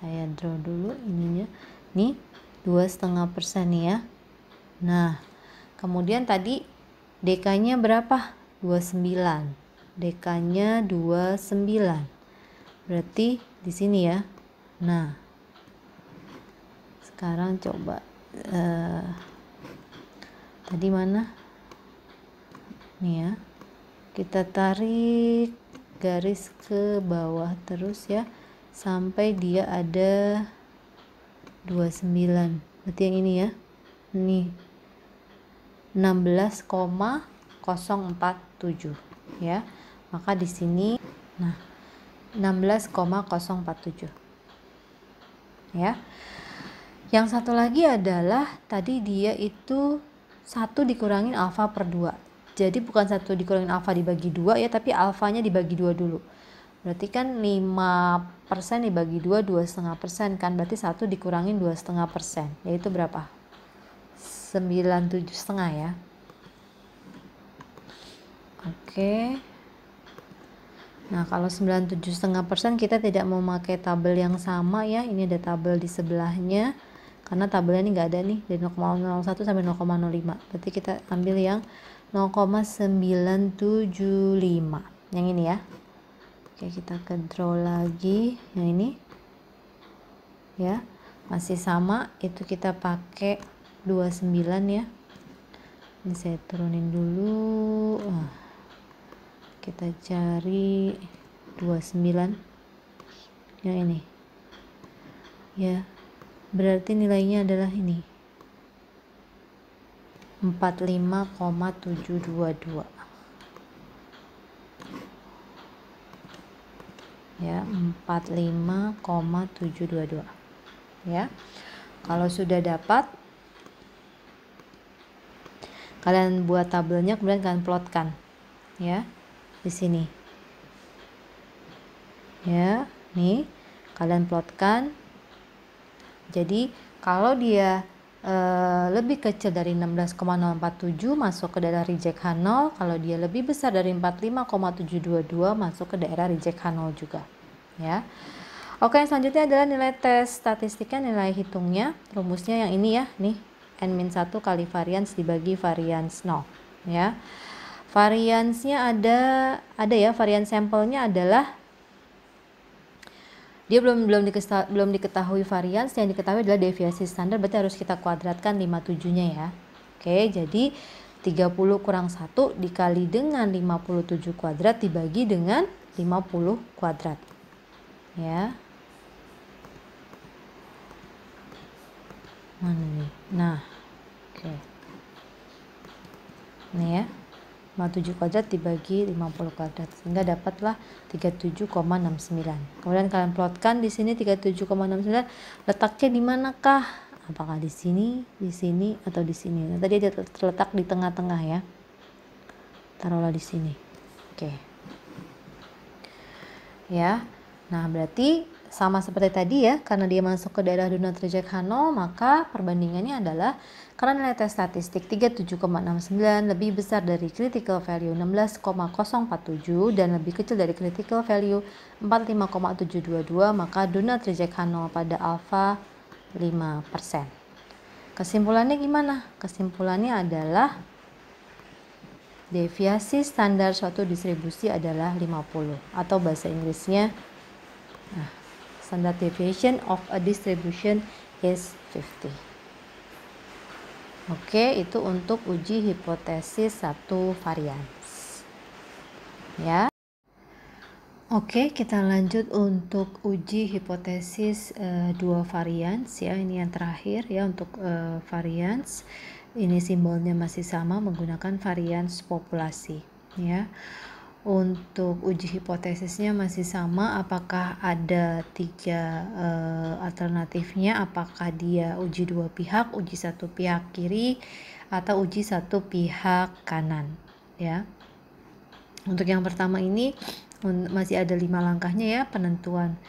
Saya draw dulu ininya. Nih 2,5% nih ya. Nah, kemudian tadi dk-nya berapa? 29. dk-nya 29. Berarti di sini ya. Nah, sekarang coba tadi mana? Nih ya. Kita tarik garis ke bawah terus ya, sampai dia ada 29. Berarti yang ini ya. Nih 16,047 ya. Maka di sini nah 16,047 ya. Yang satu lagi adalah tadi dia itu 1 dikurangin alfa per 2. Jadi bukan 1 dikurangin alfa dibagi 2 ya, tapi alfanya dibagi 2 dulu. Berarti kan 5% dibagi 2, 2,5% kan. Berarti 1 dikurangin 2,5%. Yaitu berapa? 97,5 ya. Oke. Nah, kalau 97,5% kita tidak mau pakai tabel yang sama ya. Ini ada tabel di sebelahnya. Karena tabelnya ini nggak ada nih, dari 0,01 sampai 0,05. Berarti kita ambil yang 0,975. Yang ini ya. Oke, kita ke draw lagi yang ini. Ya. Masih sama, itu kita pakai 29 ya. Ini saya turunin dulu. Kita cari 29 yang ini ya. Berarti nilainya adalah ini 45,722 ya, 45,722 ya. Kalau sudah dapat Kalian buat tabelnya, kemudian kalian plotkan ya di sini. Ya, nih kalian plotkan. Jadi kalau dia lebih kecil dari 16,047 masuk ke daerah reject H0, kalau dia lebih besar dari 45,722 masuk ke daerah reject H0 juga ya. Oke, yang selanjutnya adalah nilai tes statistiknya, nilai hitungnya. Rumusnya yang ini ya, nih n-1 kali varians dibagi varians 0 ya. Variansnya ada ya, varian sampelnya adalah dia belum diketahui varians, yang diketahui adalah deviasi standar, berarti harus kita kuadratkan 57-nya ya. Oke, jadi 30 kurang 1 dikali dengan 57 kuadrat dibagi dengan 50 kuadrat. Ya. Mana nih? Nah, oke. Nih ya. 57 kuadrat dibagi 50 kuadrat sehingga dapatlah 37,69. Kemudian kalian plotkan di sini 37,69 letaknya di manakah? Apakah di sini, atau di sini? Nah, tadi dia terletak di tengah-tengah ya. Taruhlah di sini. Oke. Ya. Nah, berarti sama seperti tadi ya, karena dia masuk ke daerah do not reject H0, maka perbandingannya adalah karena nilai tes statistik 37,69 lebih besar dari critical value 16,047 dan lebih kecil dari critical value 45,722, maka do not reject H0 pada alpha 5%. Kesimpulannya gimana? Kesimpulannya adalah deviasi standar suatu distribusi adalah 50, atau bahasa Inggrisnya standard deviation of a distribution is 50. Oke, itu untuk uji hipotesis satu varians. Ya. Oke, kita lanjut untuk uji hipotesis dua varians ya. Ini yang terakhir ya untuk varians. Ini simbolnya masih sama menggunakan varians populasi ya. Untuk uji hipotesisnya masih sama, apakah ada tiga alternatifnya, apakah dia uji dua pihak, uji satu pihak kiri, atau uji satu pihak kanan ya. Untuk yang pertama ini masih ada 5 langkahnya ya, penentuan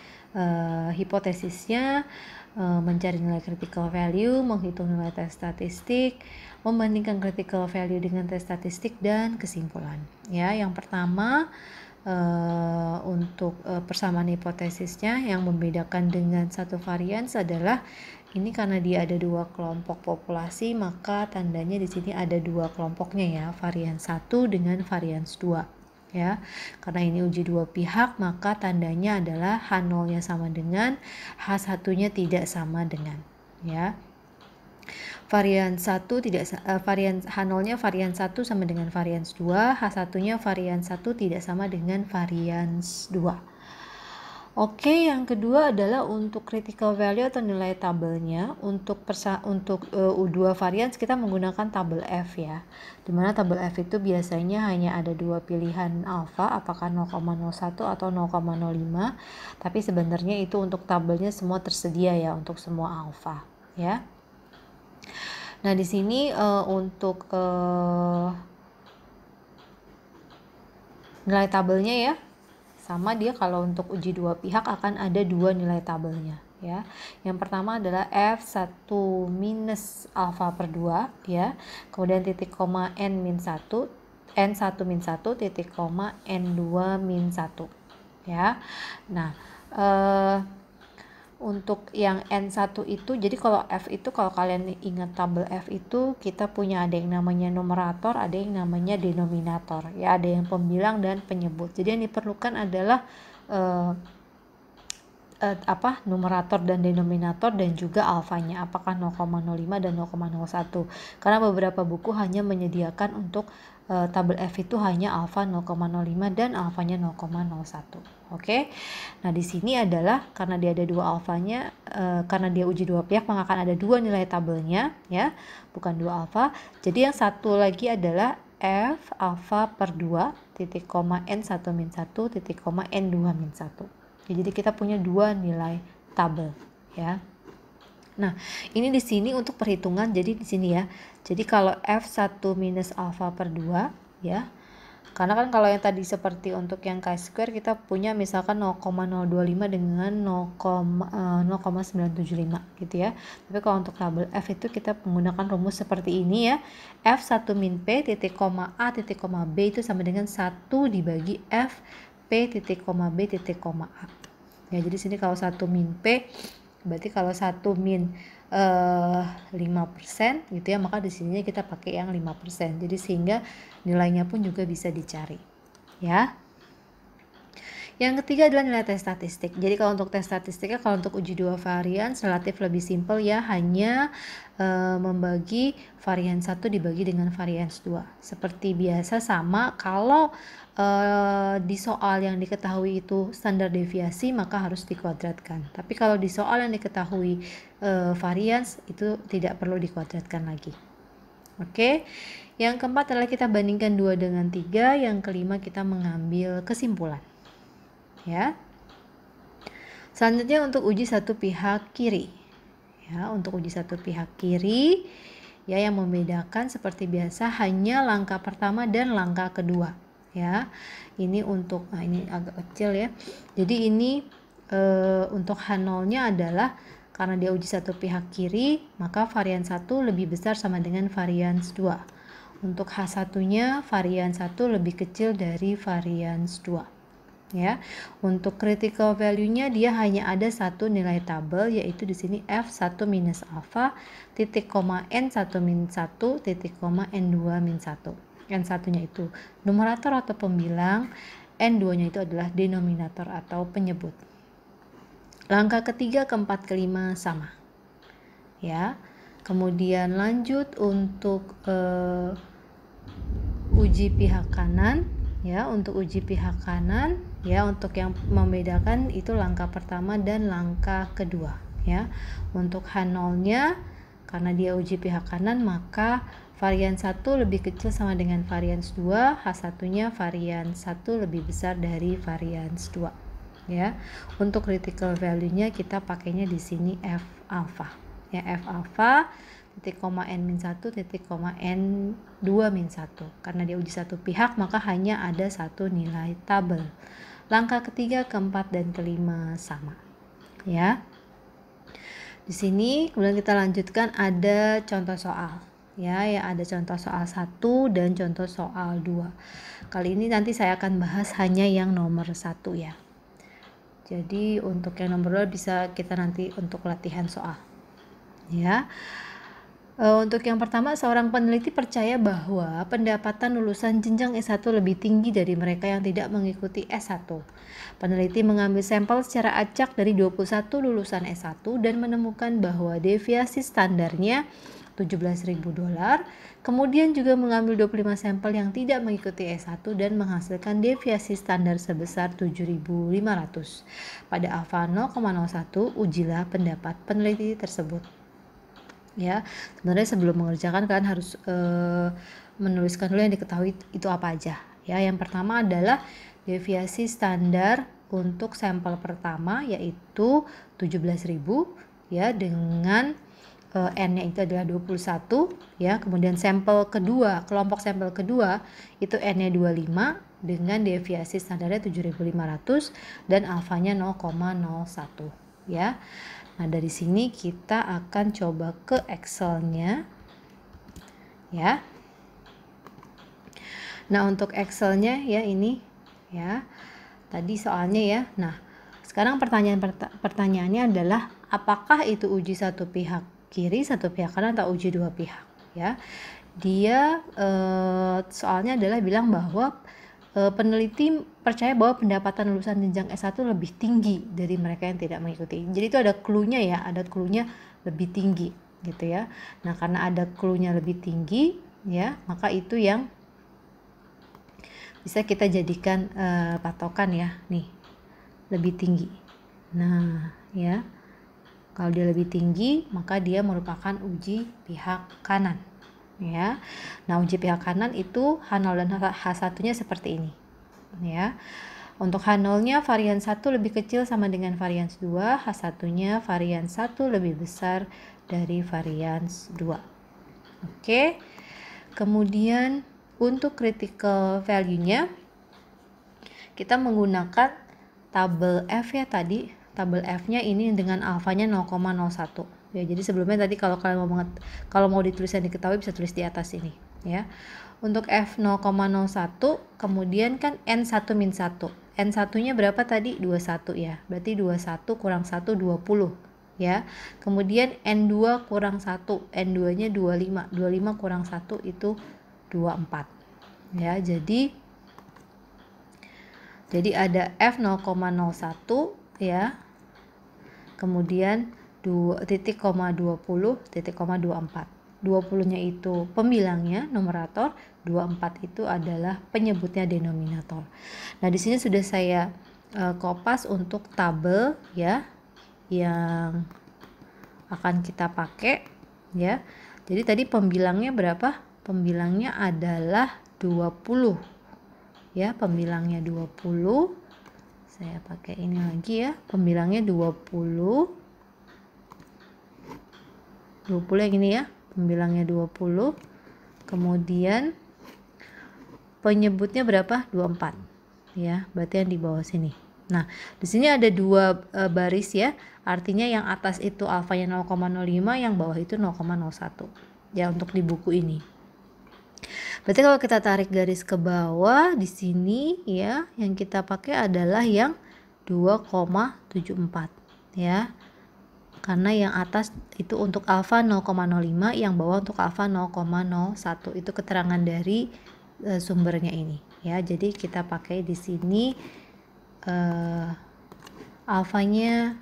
hipotesisnya, mencari nilai critical value, menghitung nilai tes statistik, membandingkan critical value dengan tes statistik, dan kesimpulan. Ya, yang pertama untuk persamaan hipotesisnya yang membedakan dengan satu varians adalah ini karena dia ada dua kelompok populasi, maka tandanya di sini ada dua kelompoknya ya, varians 1 dengan varians 2. Ya, karena ini uji dua pihak, maka tandanya adalah H0-nya sama dengan, H1-nya tidak sama dengan ya. Varian 1 tidak varian H0-nya varian 1 sama dengan varians 2, H1-nya varian 1 tidak sama dengan varians 2. Oke, yang kedua adalah untuk critical value atau nilai tabelnya. Untuk U2 varians kita menggunakan tabel F ya. Dimana tabel F itu biasanya hanya ada dua pilihan alfa, apakah 0,01 atau 0,05. Tapi sebenarnya itu untuk tabelnya semua tersedia ya untuk semua alfa ya. Nah, di sini untuk nilai tabelnya ya, sama dia kalau untuk uji dua pihak akan ada dua nilai tabelnya ya. Yang pertama adalah F1 minus alfa per 2 ya. Kemudian titik koma N-1, N1 min 1, titik koma N2 min 1 ya. Nah, untuk yang N1 itu, jadi kalau F itu, kalau kalian ingat tabel F itu kita punya ada yang namanya numerator, ada yang namanya denominator ya, ada yang pembilang dan penyebut. Jadi yang diperlukan adalah numerator dan denominator dan juga alfanya, apakah 0,05 dan 0,01. Karena beberapa buku hanya menyediakan untuk tabel F itu hanya alfa 0,05 dan alfanya 0,01. Oke. Nah, di sini adalah karena dia ada dua alfanya, karena dia uji dua pihak, maka akan ada dua nilai tabelnya ya, bukan dua alfa. Jadi yang satu lagi adalah F alfa per 2 titik koma N1 min 1 titik koma N2 min 1. Jadi kita punya dua nilai tabel ya. Nah, ini di sini untuk perhitungan, jadi di sini ya. Jadi kalau F1 minus alfa per 2 ya. Karena kan kalau yang tadi seperti untuk yang chi-square kita punya misalkan 0,025 dengan 0,975 gitu ya. Tapi kalau untuk tabel F itu kita menggunakan rumus seperti ini ya. F1 min P titik koma A titik koma B itu sama dengan 1 dibagi F P titik koma B titik koma A. Ya, jadi sini kalau 1 min P berarti kalau 1 min 5% gitu ya, maka di sininya kita pakai yang 5%. Jadi sehingga nilainya pun juga bisa dicari. Ya. Yang ketiga adalah nilai tes statistik. Jadi kalau untuk tes statistiknya, kalau untuk uji dua varian relatif lebih simpel ya, hanya membagi varian 1 dibagi dengan varian 2. Seperti biasa sama, kalau di soal yang diketahui itu standar deviasi maka harus dikuadratkan. Tapi kalau di soal yang diketahui varians itu tidak perlu dikuadratkan lagi. Oke. Yang keempat adalah kita bandingkan 2 dengan 3, yang kelima kita mengambil kesimpulan. Ya. Selanjutnya untuk uji satu pihak kiri. Ya, untuk uji satu pihak kiri ya, yang membedakan seperti biasa hanya langkah pertama dan langkah kedua ya. Ini untuk ini agak kecil ya. Jadi ini untuk H0-nya adalah karena dia uji satu pihak kiri, maka varian 1 lebih besar sama dengan varian 2. Untuk H1-nya varian 1 lebih kecil dari varian 2. Ya, untuk critical value-nya dia hanya ada satu nilai tabel, yaitu di sini F1 minus alpha titik koma N1 min 1 titik koma N2 min 1. N1-nya itu numerator atau pembilang, N2-nya itu adalah denominator atau penyebut. Langkah ketiga, keempat, kelima sama. Ya. Kemudian lanjut untuk uji pihak kanan. Ya, untuk uji pihak kanan ya, untuk yang membedakan itu langkah pertama dan langkah kedua ya. Untuk H0-nya karena dia uji pihak kanan, maka varian 1 lebih kecil sama dengan varian 2, H1-nya varian 1 lebih besar dari varian 2 ya. Untuk critical value-nya kita pakainya di sini F alpha ya, F alpha titik koma N min 1 titik koma N 2 min 1. Karena dia uji satu pihak maka hanya ada satu nilai tabel. Langkah ketiga, keempat, dan kelima sama ya. Di sini kemudian kita lanjutkan ada contoh soal ya, ada contoh soal 1 dan contoh soal 2. Kali ini nanti saya akan bahas hanya yang nomor 1 ya. Jadi untuk yang nomor 2 bisa kita nanti untuk latihan soal ya. Untuk yang pertama, seorang peneliti percaya bahwa pendapatan lulusan jenjang S1 lebih tinggi dari mereka yang tidak mengikuti S1. Peneliti mengambil sampel secara acak dari 21 lulusan S1 dan menemukan bahwa deviasi standarnya $17.000. Kemudian juga mengambil 25 sampel yang tidak mengikuti S1 dan menghasilkan deviasi standar sebesar 7.500. Pada alfa 0,01, ujilah pendapat peneliti tersebut. Ya, sebenarnya sebelum mengerjakan kalian harus menuliskan dulu yang diketahui itu apa aja ya. Yang pertama adalah deviasi standar untuk sampel pertama yaitu 17.000 ya, dengan N-nya itu adalah 21 ya. Kemudian sampel kedua, kelompok sampel kedua itu N-nya 25 dengan deviasi standarnya 7.500 dan alfanya 0,01 ya. Nah, dari sini kita akan coba ke Excel-nya ya. Nah, untuk Excel-nya ya ini ya. Tadi soalnya ya. Nah, sekarang pertanyaannya adalah apakah itu uji satu pihak kiri, satu pihak kanan, atau uji dua pihak ya. Dia soalnya adalah bilang bahwa peneliti percaya bahwa pendapatan lulusan jenjang S1 lebih tinggi dari mereka yang tidak mengikuti. Jadi itu ada clue-nya ya, ada clue-nya lebih tinggi gitu ya. Nah, karena ada clue-nya lebih tinggi ya, maka itu yang bisa kita jadikan patokan ya, nih. Lebih tinggi. Nah, ya. Kalau dia lebih tinggi, maka dia merupakan uji pihak kanan. Ya. Nah, uji pihak kanan itu H0 dan H1-nya seperti ini. Ya. Untuk H0-nya varian 1 lebih kecil sama dengan varian 2, H1-nya varian 1 lebih besar dari varian 2. Oke. Kemudian untuk critical value-nya kita menggunakan tabel F ya tadi. Tabel F-nya ini dengan alfanya 0,01. Ya, jadi sebelumnya tadi kalau kalian mau ditulis yang diketahui bisa tulis di atas ini ya. Untuk F 0,01 kemudian kan N1 min 1. N1-nya berapa tadi? 21 ya. Berarti 21 kurang 1 20 ya. Kemudian N2 kurang 1. N2-nya 25. 25 kurang 1 itu 24. Ya, jadi ada F 0,01 ya. Kemudian 0,20, 0,24. 20-nya itu pembilangnya numerator, 24 itu adalah penyebutnya denominator. Nah, di sini sudah saya kopas untuk tabel ya yang akan kita pakai ya. Jadi tadi pembilangnya berapa? Pembilangnya adalah 20. Ya, pembilangnya 20. Saya pakai ini lagi ya, pembilangnya 20 yang ini ya, pembilangnya 20. Kemudian penyebutnya berapa? 24 ya, berarti yang di bawah sini. Nah, di sini ada dua baris ya, artinya yang atas itu alfanya 0,05, yang bawah itu 0,01 ya untuk di buku ini. Berarti kalau kita tarik garis ke bawah di sini ya, yang kita pakai adalah yang 2,74 ya. Karena yang atas itu untuk alfa 0,05, yang bawah untuk alfa 0,01. Itu keterangan dari sumbernya ini ya. Jadi kita pakai di sini alfanya,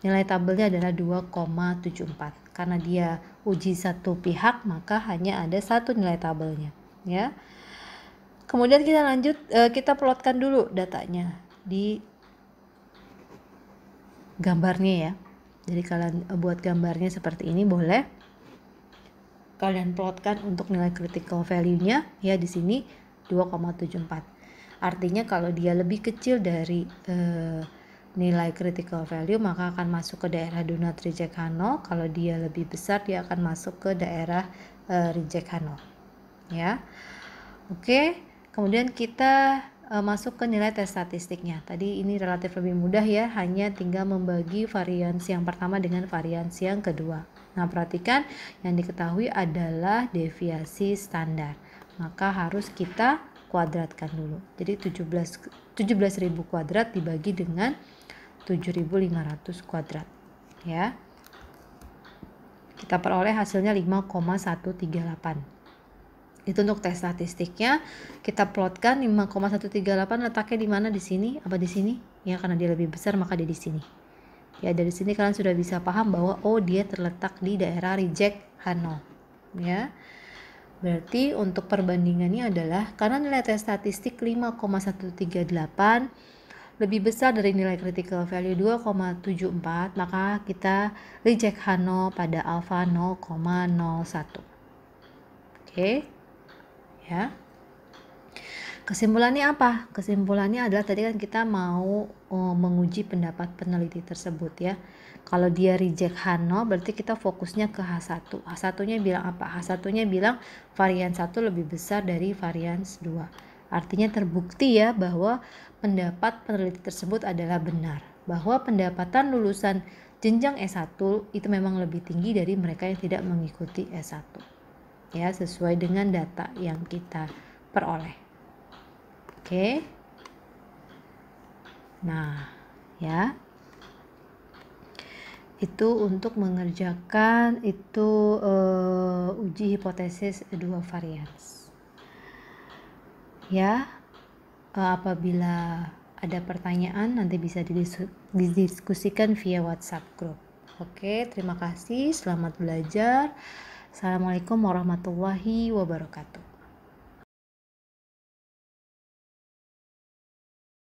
nilai tabelnya adalah 2,74. Karena dia uji satu pihak, maka hanya ada satu nilai tabelnya ya. Kemudian kita lanjut, kita plotkan dulu datanya di gambarnya ya. Jadi kalian buat gambarnya seperti ini, boleh kalian plotkan untuk nilai critical value-nya ya. Di sini 2,74. Artinya kalau dia lebih kecil dari nilai critical value, maka akan masuk ke daerah do not reject H0. Kalau dia lebih besar, dia akan masuk ke daerah reject H0 ya. Oke, kemudian kita masuk ke nilai tes statistiknya. Tadi ini relatif lebih mudah ya, hanya tinggal membagi variansi yang pertama dengan variansi yang kedua. Nah, perhatikan yang diketahui adalah deviasi standar, maka harus kita kuadratkan dulu. Jadi 17.000 kuadrat dibagi dengan 7.500 kuadrat ya. Kita peroleh hasilnya 5,138. Itu untuk tes statistiknya. Kita plotkan 5,138 letaknya di mana? Di sini apa di sini? Ya, karena dia lebih besar maka dia di sini. Ya, dari sini kalian sudah bisa paham bahwa dia terletak di daerah reject H0 ya. Berarti untuk perbandingannya adalah karena nilai tes statistik 5,138 lebih besar dari nilai critical value 2,74, maka kita reject H0 pada alfa 0,01. Oke. Ya. Kesimpulannya apa? Kesimpulannya adalah tadi kan kita mau menguji pendapat peneliti tersebut ya. Kalau dia reject H0 berarti kita fokusnya ke H1. H1-nya bilang apa? H1-nya bilang varian 1 lebih besar dari varian 2. Artinya terbukti ya bahwa pendapat peneliti tersebut adalah benar. Bahwa pendapatan lulusan jenjang S1 itu memang lebih tinggi dari mereka yang tidak mengikuti S1. Ya, sesuai dengan data yang kita peroleh. Oke. Nah, ya. Itu untuk mengerjakan itu uji hipotesis dua varians. Ya. Apabila ada pertanyaan nanti bisa didiskusikan via WhatsApp group. Oke, terima kasih. Selamat belajar. Assalamualaikum warahmatullahi wabarakatuh.